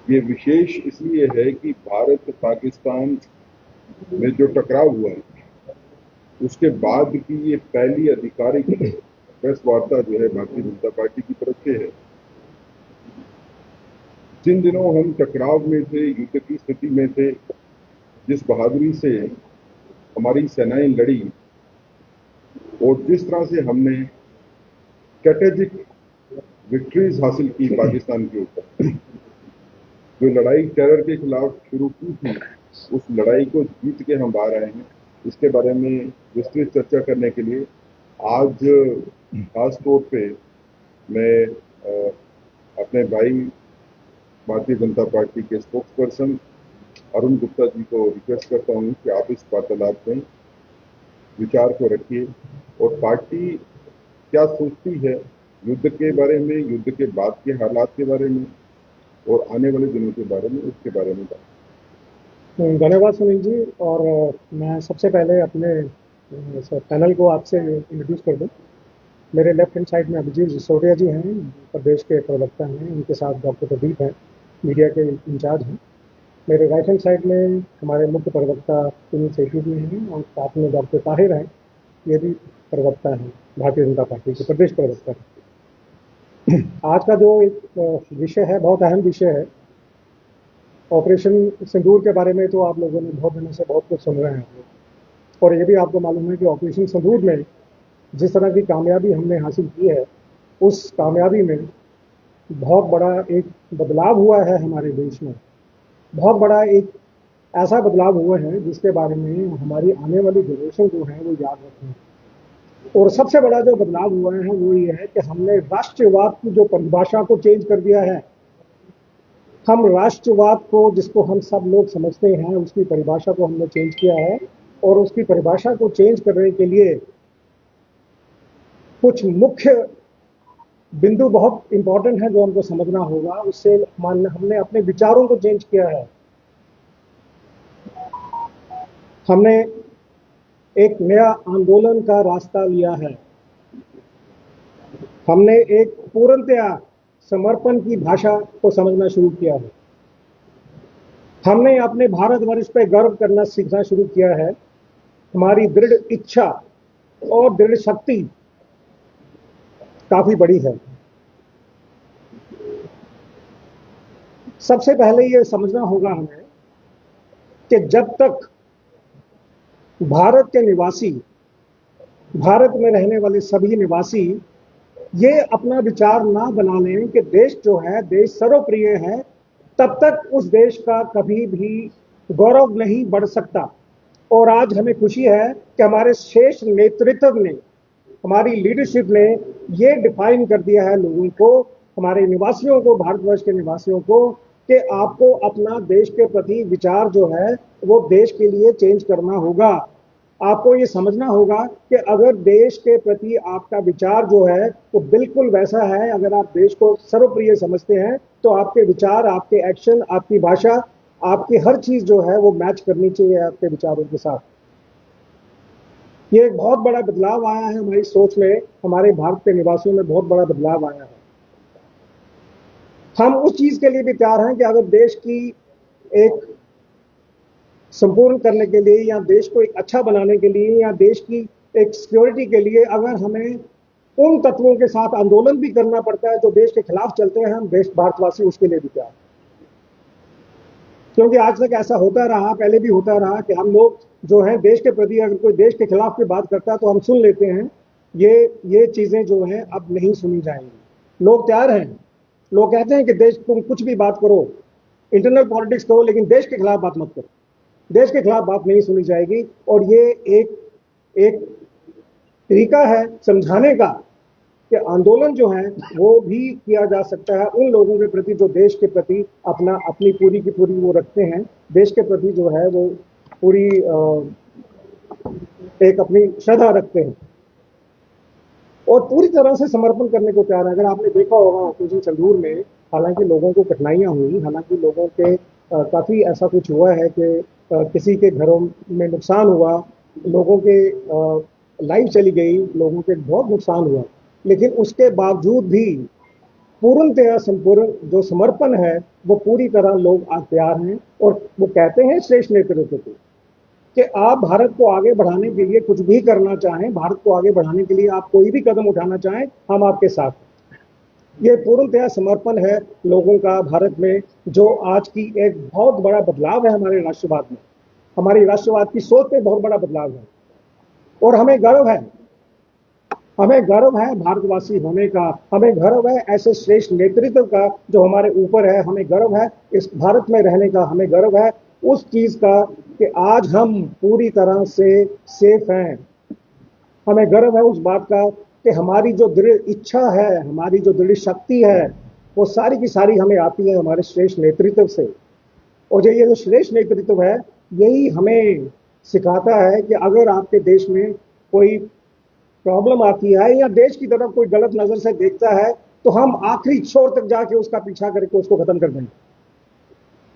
ये विशेष इसलिए है कि भारत पाकिस्तान में जो टकराव हुआ है उसके बाद की ये पहली आधिकारिक प्रेस वार्ता जो है भारतीय जनता पार्टी की तरफ से है। जिन दिनों हम टकराव में थे, युद्ध की स्थिति में थे, जिस बहादुरी से हमारी सेनाएं लड़ी और जिस तरह से हमने स्ट्रेटेजिक विक्ट्रीज हासिल की पाकिस्तान के ऊपर, जो लड़ाई टेरर के खिलाफ शुरू की थी उस लड़ाई को जीत के हम बाहर आए हैं। इसके बारे में विस्तृत चर्चा करने के लिए आज खास तौर पे मैं अपने भाई भारतीय जनता पार्टी के स्पोक्स पर्सन अरुण गुप्ता जी को रिक्वेस्ट करता हूं कि आप इस वार्तालाप में विचार को रखिए और पार्टी क्या सोचती है युद्ध के बारे में, युद्ध के बाद के हालात के बारे में और आने वाले दिनों के बारे में, उसके बारे में बात। धन्यवाद सुनील जी। और मैं सबसे पहले अपने पैनल को आपसे इंट्रोड्यूस कर दूं। मेरे लेफ्ट हैंड साइड में अभिजीत सिसोदिया जी हैं, प्रदेश के प्रवक्ता हैं। उनके साथ डॉक्टर प्रदीप हैं, मीडिया के इंचार्ज हैं। मेरे राइट हैंड साइड में हमारे मुख्य प्रवक्ता सुनील सेठी जी हैं और साथ में डॉक्टर ताहिर हैं, ये भी प्रवक्ता हैं, भारतीय जनता पार्टी के प्रदेश प्रवक्ता हैं। आज का जो एक विषय है, बहुत अहम विषय है। ऑपरेशन सिंदूर के बारे में तो आप लोगों ने बहुत दिनों से बहुत कुछ सुन रहे हैं और ये भी आपको मालूम है कि ऑपरेशन सिंदूर में जिस तरह की कामयाबी हमने हासिल की है, उस कामयाबी में बहुत बड़ा एक बदलाव हुआ है हमारे देश में। बहुत बड़ा एक ऐसा बदलाव हुआ है जिसके बारे में हमारी आने वाली जनरेशन जो है वो याद रखें। और सबसे बड़ा जो बदलाव हुआ है वो ये है कि हमने राष्ट्रवाद की जो परिभाषा को चेंज कर दिया है। हम राष्ट्रवाद को, जिसको हम सब लोग समझते हैं, उसकी परिभाषा को हमने चेंज किया है। और उसकी परिभाषा को चेंज करने के लिए कुछ मुख्य बिंदु बहुत इंपॉर्टेंट है जो हमको समझना होगा। उससे हमने अपने विचारों को चेंज किया है। हमने एक नया आंदोलन का रास्ता लिया है। हमने एक पूर्णतया समर्पण की भाषा को समझना शुरू किया है। हमने अपने भारतवर्ष पे गर्व करना सीखना शुरू किया है। हमारी दृढ़ इच्छा और दृढ़ शक्ति काफी बड़ी है। सबसे पहले ये समझना होगा हमें कि जब तक भारत के निवासी, भारत में रहने वाले सभी निवासी ये अपना विचार ना बना लें कि देश जो है, देश सर्वप्रिय है, तब तक उस देश का कभी भी गौरव नहीं बढ़ सकता। और आज हमें खुशी है कि हमारे शेष नेतृत्व ने, हमारी लीडरशिप ने ये डिफाइन कर दिया है लोगों को, हमारे निवासियों को, भारतवर्ष के निवासियों को, कि आपको अपना देश के प्रति विचार जो है वो देश के लिए चेंज करना होगा। आपको ये समझना होगा कि अगर देश के प्रति आपका विचार जो है वो बिल्कुल वैसा है, अगर आप देश को सर्वप्रिय समझते हैं, तो आपके विचार, आपके एक्शन, आपकी भाषा, आपकी हर चीज जो है वो मैच करनी चाहिए आपके विचारों के साथ। ये एक बहुत बड़ा बदलाव आया है हमारी सोच में, हमारे भारत के निवासियों में बहुत बड़ा बदलाव आया है। हम उस चीज के लिए भी तैयार हैं कि अगर देश की एक संपूर्ण करने के लिए, या देश को एक अच्छा बनाने के लिए, या देश की एक सिक्योरिटी के लिए अगर हमें उन तत्वों के साथ आंदोलन भी करना पड़ता है जो देश के खिलाफ चलते हैं, हम देश भारतवासी उसके लिए भी तैयार। क्योंकि आज तक ऐसा होता रहा, पहले भी होता रहा कि हम लोग जो है देश के प्रति, अगर कोई देश के खिलाफ की बात करता है तो हम सुन लेते हैं। ये चीजें जो हैं अब नहीं सुनी जाएंगी। लोग तैयार हैं, लोग कहते हैं कि देश, तुम कुछ भी बात करो, इंटरनल पॉलिटिक्स करो, लेकिन देश के खिलाफ बात मत करो। देश के खिलाफ बात नहीं सुनी जाएगी। और ये एक तरीका है समझाने का कि आंदोलन जो है वो भी किया जा सकता है उन लोगों के प्रति जो देश के प्रति अपनी पूरी की पूरी वो रखते हैं, देश के प्रति जो है वो पूरी एक अपनी श्रद्धा रखते हैं और पूरी तरह से समर्पण करने को तैयार है। अगर आपने देखा होगा ऑपरेशन सिंदूर में, हालांकि लोगों को कठिनाइयां हुई, हालांकि लोगों के काफी ऐसा कुछ हुआ है कि किसी के घरों में नुकसान हुआ, लोगों के लाइफ चली गई, लोगों के बहुत नुकसान हुआ, लेकिन उसके बावजूद भी पूर्णतया संपूर्ण जो समर्पण है वो पूरी तरह लोग आज तैयार हैं। और वो कहते हैं श्रेष्ठ नेतृत्व को कि आप भारत को आगे बढ़ाने के लिए कुछ भी करना चाहें, भारत को आगे बढ़ाने के लिए आप कोई भी कदम उठाना चाहें, हम आपके साथ हैं। ये पूर्णतया समर्पण है लोगों का भारत में, जो आज की एक बहुत बड़ा बदलाव है हमारे राष्ट्रवाद में, हमारी राष्ट्रवाद की सोच में बहुत बड़ा बदलाव है। और हमें गर्व है, हमें गर्व है भारतवासी होने का, हमें गर्व है ऐसे श्रेष्ठ नेतृत्व का जो हमारे ऊपर है, हमें गर्व है इस भारत में रहने का, हमें गर्व है उस चीज का कि आज हम पूरी तरह से सेफ हैं। हमें गर्व है उस बात का कि हमारी जो दृढ़ इच्छा है, हमारी जो दृढ़ शक्ति है, वो सारी की सारी हमें आती है हमारे श्रेष्ठ नेतृत्व से। और ये जो श्रेष्ठ नेतृत्व है, यही हमें सिखाता है कि अगर आपके देश में कोई प्रॉब्लम आती है या देश की तरफ कोई गलत नजर से देखता है, तो हम आखिरी छोर तक जाके उसका पीछा करके उसको खत्म कर देंगे।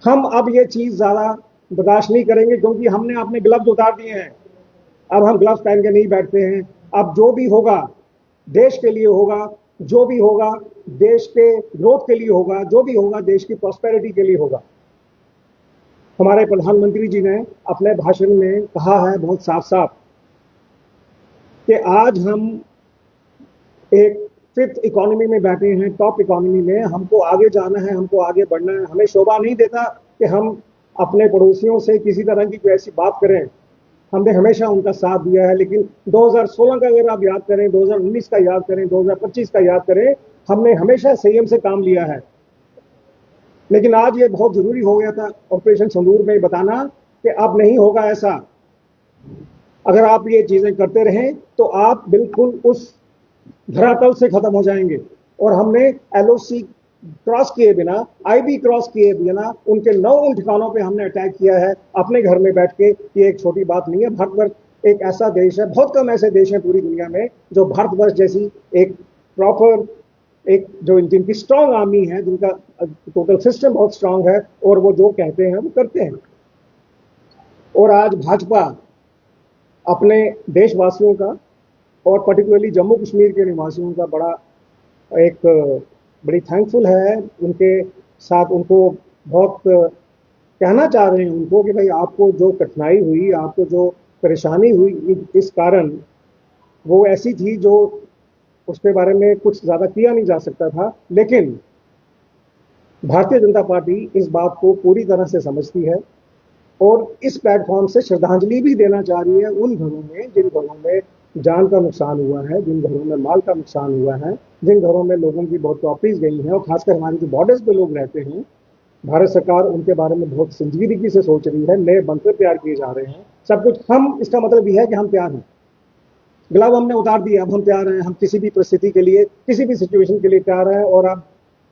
हम अब ये चीज ज्यादा बर्दाश्त नहीं करेंगे, क्योंकि हमने अपने ग्लव्स उतार दिए हैं। अब हम ग्लव्स पहन के नहीं बैठते हैं। अब जो भी होगा देश के लिए होगा, जो भी होगा देश के ग्रोथ के लिए होगा, जो भी होगा देश की प्रॉस्पेरिटी के लिए होगा। हमारे प्रधानमंत्री जी ने अपने भाषण में कहा है बहुत साफ साफ कि आज हम एक फिफ्थ इकोनॉमी में बैठे हैं, टॉप इकोनॉमी में। हमको आगे जाना है, हमको आगे बढ़ना है। हमें शोभा नहीं देता कि हम अपने पड़ोसियों से किसी तरह की कोई ऐसी बात करें। हमने हमेशा उनका साथ दिया है, लेकिन 2016 का अगर आप याद करें, 2019 का याद करें, 2025 का याद करें, हमने हमेशा संयम से काम लिया है। लेकिन आज ये बहुत जरूरी हो गया था ऑपरेशन सिंदूर में बताना कि अब नहीं होगा ऐसा। अगर आप ये चीजें करते रहें तो आप बिल्कुल उस धरातल से खत्म हो जाएंगे। और हमने एलओसी क्रॉस किए बिना, आईबी क्रॉस किए बिना उनके 9 ठिकानों पे हमने अटैक किया है अपने घर में बैठ के। ये एक छोटी बात नहीं है। भारतवर्ष एक ऐसा देश है, बहुत कम ऐसे देश हैं पूरी दुनिया में जो भारतवर्ष जैसी एक प्रॉपर, एक जो जिनकी स्ट्रांग आर्मी है, जिनका टोटल सिस्टम बहुत स्ट्रांग है, और वो जो कहते हैं वो करते हैं। और आज भाजपा अपने देशवासियों का और पर्टिकुलरली जम्मू कश्मीर के निवासियों का बड़ी थैंकफुल है उनके साथ। उनको बहुत कहना चाह रहे हैं उनको कि भाई आपको जो कठिनाई हुई, आपको जो परेशानी हुई, इस कारण वो ऐसी थी जो उसके बारे में कुछ ज्यादा किया नहीं जा सकता था। लेकिन भारतीय जनता पार्टी इस बात को पूरी तरह से समझती है और इस प्लेटफॉर्म से श्रद्धांजलि भी देना चाह रही है उन घरों में जिन घरों में जान का नुकसान हुआ है, जिन घरों में माल का नुकसान हुआ है, जिन घरों में लोगों की बहुत प्रॉपर्टीज गई हैं। और खासकर हमारे जो बॉर्डर्स पे लोग रहते हैं, भारत सरकार उनके बारे में बहुत संजीदगी से सोच रही है। नए बंकर तैयार किए जा रहे हैं, सब कुछ। हम, इसका मतलब यह है कि हम तैयार हैं। ग्लव हमने उतार दिया, अब हम तैयार हैं। हम किसी भी परिस्थिति के लिए, किसी भी सिचुएशन के लिए तैयार हैं। और अब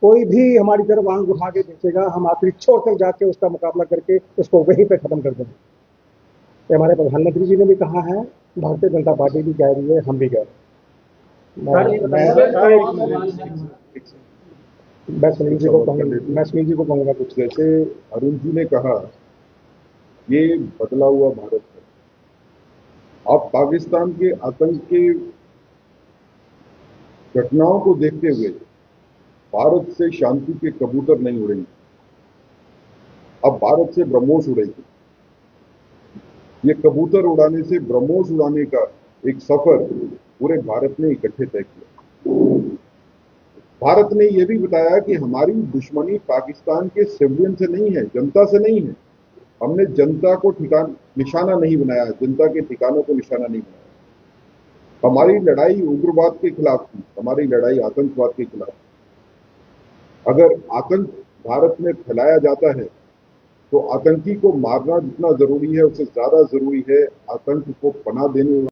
कोई भी हमारी तरफ आंख उठा के देखेगा, हम आखिरी छोर तक जाके उसका मुकाबला करके उसको वहीं पे खत्म कर देंगे। ये हमारे प्रधानमंत्री जी ने भी कहा है, भारतीय जनता पार्टी भी कह रही है, हम भी कह रहे हैं। मैं सुनील जी को कहूँगा कुछ। जैसे अरुण जी ने कहा, ये बदला हुआ भारत है। अब पाकिस्तान के आतंक के घटनाओं को देखते हुए भारत से शांति के कबूतर नहीं उड़ेंगे, अब भारत से ब्रह्मोस उड़ेंगे। ये कबूतर उड़ाने से ब्रह्मोस उड़ाने का एक सफर पूरे भारत ने इकट्ठे तय किया। भारत ने यह भी बताया कि हमारी दुश्मनी पाकिस्तान के सिविलियन से नहीं है, जनता से नहीं है। हमने जनता को निशाना नहीं बनाया, जनता के ठिकानों को निशाना नहीं बनाया। हमारी लड़ाई उग्रवाद के खिलाफ थी, हमारी लड़ाई आतंकवाद के खिलाफ। अगर आतंक भारत में फैलाया जाता है तो आतंकी को मारना जितना जरूरी है, उससे ज्यादा जरूरी है आतंक को पनाह देने